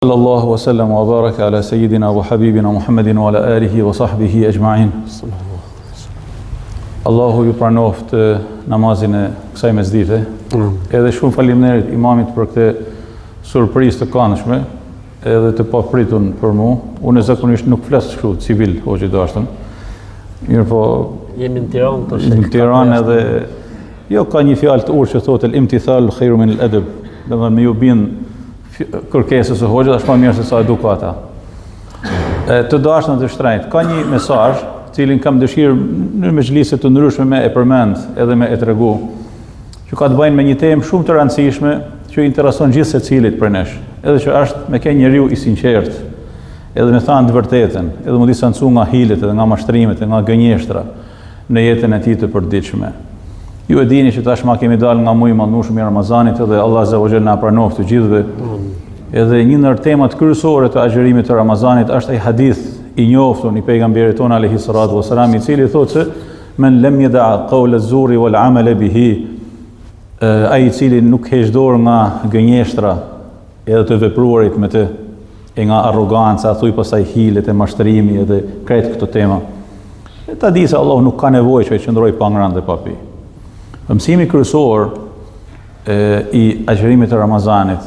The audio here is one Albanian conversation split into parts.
Sallallahu wa sallam wa baraka ala sayyidina wa habibina Muhammedin wa ala alihi wa sahbihi ajma'in. Allahu ju pranoft namazin e kësaj mesdite. Edhe shumë faleminderit imamit për këtë surprizë të këndshme, edhe të papritun për mua. Unë zakonisht nuk flas kështu civil, hoxhë dashtën. Mirë po, jemi në Tiranë tash. Në Tiranë edhe jo ka një fjalë të urtë që thotë el-imtithal khairu min al-adab. Domethënë me ju bin kërkesës së hoxhës është më mirë se sa edukata. Të dashtën të shtrenjtë, ka një mesazh cilin kam dëshirë në mezhlise të ndryshme me e përmend edhe me e tregu, që ka të bëjnë me një temë shumë të rëndësishme që intereson gjithë secilit prej nesh, edhe që është me ke njeriu i sinqert, edhe me thënë të vërtetën, edhe mu distancu nga hilet, edhe nga mashtrimet, edhe nga gënjeshtra në jetën e tij të përditshme. Ju e dini që tashma kemi dalë nga muaji i madhnueshëm i Ramazanit, edhe Allah azza wa jalla na pranoft të gjithëve. Edhe një ndër temat kryesore të agjërimit të Ramazanit është ai hadith i njoftur i pejgamberit ton alayhi salatu wasalam, i cili thotë se men lam yada'a qawla az-zuri wal 'amala bihi, ai i cili nuk heq dorë nga gënjeshtra edhe të vepruarit me të, e nga arroganca, thuj pastaj hilet e mashtrimi edhe krejt këto tema. Ta di se Allah nuk ka nevojë që të qëndroj pa ngrënë dhe pa pi. Mësimi kryesor i agjërimit të Ramazanit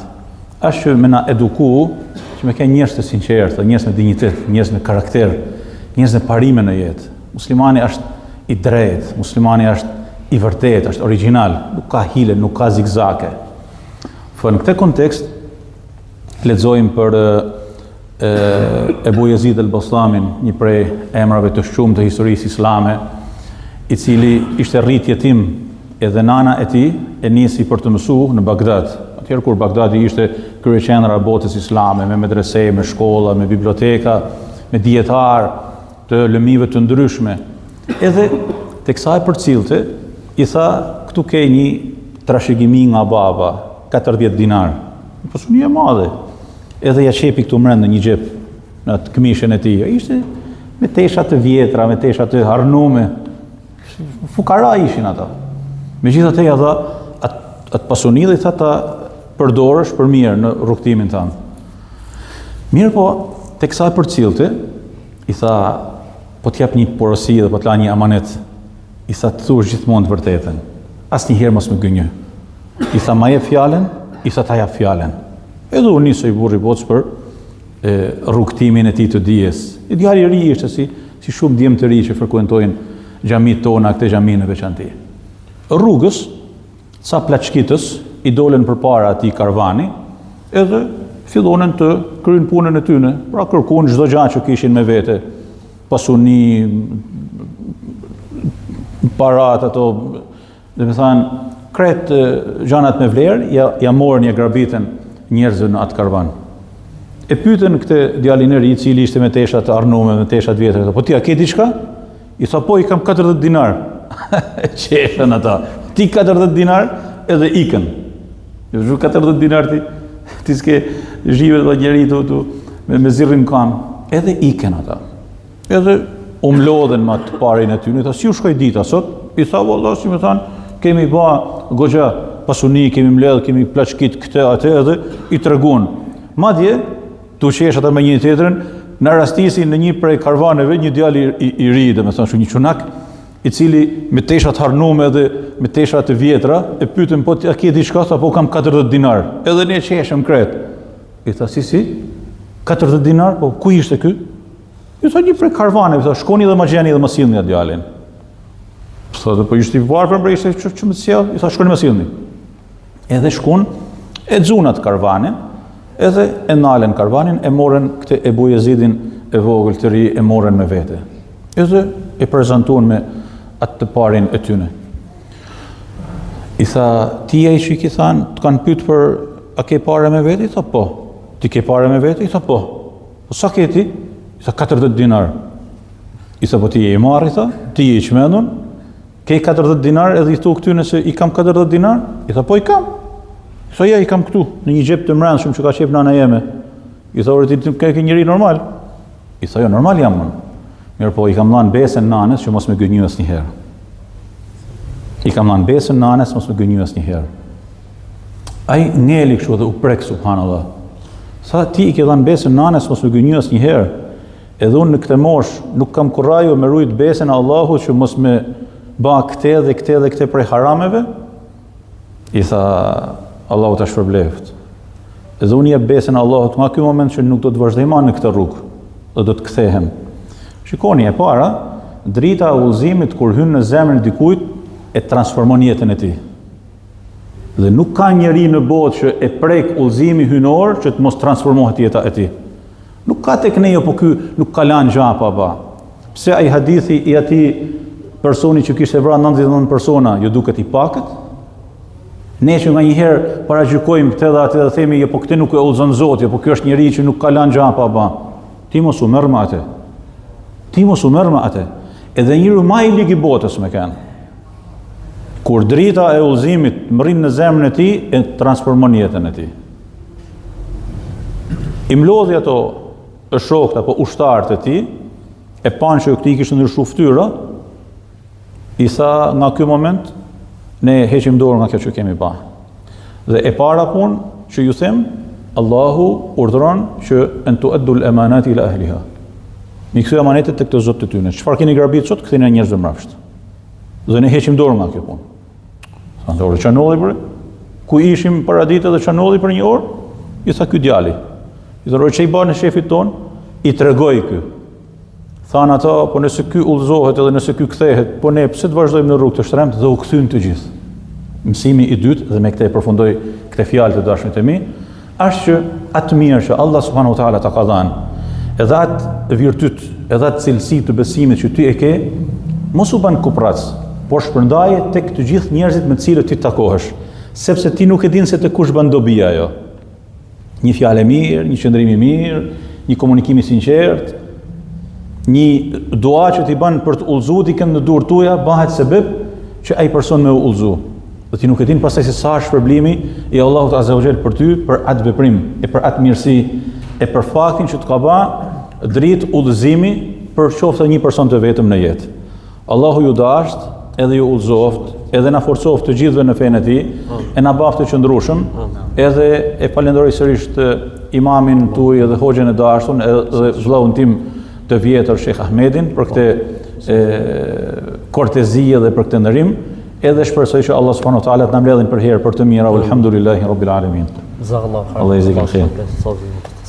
është që me na eduku që me ke njerëz të sinqertë, njerëz me dinjitet, njerëz me karakter, njerëz me parime në jetë. Muslimani është i drejtë, muslimani është i vërtetë, është original, nuk ka hile, nuk ka zigzake. Në këtë kontekst lexojmë për Ebu Yazid al-Bastamin, një prej emrave të shqumë të historisë islame, i cili ishte rrit jetim, edhe nana e tij e nisi për të mësuar në Bagdad. Atëherë kur Bagdadi ishte kryeqendra e botës islame, me medrese, me shkolla, me biblioteka, me dietar të lëmive të ndryshme. Edhe tek sa e përcillte, i tha, këtu ke një trashëgimi nga baba, 40 dinar. Pasuni e madhe. Edhe ja çepi këtu mbrenda një xhep në atë këmishën e tij. Ishte me tesha të vjetra, me tesha të harnume. Fukara ishin ata. Megjithatë ja dha atë pasuni dhe i tha ta përdorësh për mirë në rrugtimin tënd. Mirë po, teksa e përcillte, i tha, po t'jap një porosi dhe po t'la një amanet, i tha të thuash gjithmonë të vërtetën. Asnjëherë mos më gënjë. I tha ma jep fjalën, i tha ta jap fjalën. Edhe u nisoi burri bocë për rrugtimin e tij të dijes. I djali i ri ishte si shumë djem të ri që frekuentojnë xhamitë tona, këtë xhamin në veçantë. Rrugës, sa plaçkitës i dolen përpara atij karvani, edhe fillonin të kryejnë punën e tyre. Pra kërkuan çdo gjë që kishin me vete, pasuni, parat ato, domethënë krejt gjanat me vlerë, ja morën, ja grabitën njerëzve në atë karvan. E pyetën këtë djalin e ri, i cili ishte me tesha të arnume, me tesha të vjetra, po ti a ke diçka? I tha, po, i kam 40 dinar. Qeshën ata. Ti 40 dinar edhe ikën. Jo zhu 40 dinar ti s'ke zhive dhe njeri me zirrin kam. Edhe ikën ata. Edhe umlodhen ma të parin e ty. I tha, si u shkoj dita sot? I tha, valla, si me thanë, kemi ba goxha pasuni, kemi mledh, kemi plaçkit këtë atë edhe i treguan. Madje, tu qesh ata me një tjetrin, në rastisin në një prej karvaneve, një djali i ri, dhe me thënë shumë një qunak, i cili me teshat harnume dhe me teshat të vjetra, e pyetën, po a ke diçka? Tha, po kam 40 dinar. Edhe ne qeshëm kret. I tha, si? 40 dinar? Po ku ishte ky? I tha, një prej karvaneve, tha, shkoni dhe ma gjeni dhe ma sillni atë djalin. Tha, po ishte i varfër, bre, ishte që më sjell? I tha, shkoni ma sillni. Edhe shkon, e xunat karvanin, edhe e nalen karvanin, e morën këtë Ebu Yazidin e vogël të ri, e morën me vete. Edhe e prezantuan me atë të parin e tyne. I tha, ti e që i ki thanë, të kanë pytë për a ke pare me vete? I tha, po. Ti ke pare me vete? I tha, po. Po sa ke ti? I tha, 40 dinar. I tha, po ti e i marë? I tha, ti e i qmenun? Ke 40 dinar edhe i thu këtyne se i kam 40 dinar? I tha, po i kam. I tha, ja, i kam këtu, në një gjep të mrendshëm që ka qep nana jeme. I tha, orë ti ke njëri normal? I tha, jo, normal jam unë. Mirë po, i kam dhanë besën nanës që mos me gënjë asnjëherë. I kam dhanë besën nanës mos me gënjë asnjëherë. Ai ngeli kështu dhe u prek subhanallahu. Sa ti i ke dhënë besën nanes mos më gënjy asnjëherë. Edhe unë në këtë moshë nuk kam kurraju me rujt besën e Allahut që mos me ba këte dhe këte dhe këte prej harameve. I tha, Allahu ta shpërbleft. Edhe unë jep besën e Allahut nga ky moment që nuk do të vazhdoj më në këtë rrugë, dhe do të kthehem. Shikoni e para, drita e udhëzimit kur hyn në zemrën e dikujt e transformon jetën e tij. Dhe nuk ka njeri në botë që e prek udhëzimi hynor që të mos transformohet jeta e tij. Nuk ka tek ne, po ky nuk ka lanë gjapa ba. Pse ai hadithi i atij personi që kishte vrarë 99 persona, ju duket i pakët? Ne që nga njëherë paragjykojmë këtë dhe atë dhe themi, po këtë nuk e udhëzon Zoti, po ky është njeri që nuk ka lanë gjapa ba. Ti mos u merr me atë. Ti mos u merr me atë. Edhe njëri më i lig i botës me kanë. Kur drita e udhëzimit mrin në zemrën e tij, e transformon jetën e tij. I mlodhi ato shokët apo ushtarët e tij, e panë që këti kishte ndryshuar fytyra, i tha nga ky moment ne heqim dorë nga kjo që kemi ba. Dhe e para punë që ju them, Allahu urdhëron që an tu'addu al-amanati ila ahliha. Mi kthy amanetet tek të zotë të tyre. Çfarë keni grabit sot, kthini njerëzve mbrapsht. Dhe ne heqim dorë nga kjo punë. Sa dorë çanolli për ku ishim para ditë dhe çanolli për një orë, i tha ky djali. I thonë çai bën shefit ton, i tregoi ky. Than ata, po nëse ky udhëzohet edhe nëse ky kthehet, po ne pse të vazhdojmë në rrugë të shtremt dhe u kthyn të gjithë. Mësimi i dytë, dhe me këtë e përfundoj këtë fjalë të dashmit e mi, është që atë mirë që Allah subhanahu wa taala ta ka dhënë, edhe atë virtyt, edhe atë cilësi të besimit që ty e ke, mos u bën kuprac, por shpërndaje tek të gjithë njerëzit me të cilët ti takohesh, sepse ti nuk e din se te kush bën dobi ajo. Një fjalë mirë, një qëndrim i mirë, një komunikim i sinqert, një dua që ti bën për të udhëzuar dikën në durr tuaja, bëhet sebeb që ai person me u udhëzu. Dhe ti nuk e din pastaj se sa është shpërblimi i Allahut azza wa jall për ty, për atë veprim, e për atë mirësi, e për faktin që të ka bë dritë udhëzimi për qoftë një person të vetëm në jetë. Allahu ju dasht, edhe ju udhëzoft, edhe na forcoft të gjithëve në fenë e tij, e na bëft të qëndrueshëm, edhe e falenderoj sërish të imamin tuaj edhe hoxhën e dashur, edhe vëllaun tim të vjetër Sheikh Ahmedin për këtë kortezi dhe për këtë ndërim, edhe shpresoj që Allah subhanahu wa taala të na mbledhin për herë për të mira, alhamdulillahi rabbil alamin. Jazakallahu khairan. Allah i zgjidhë.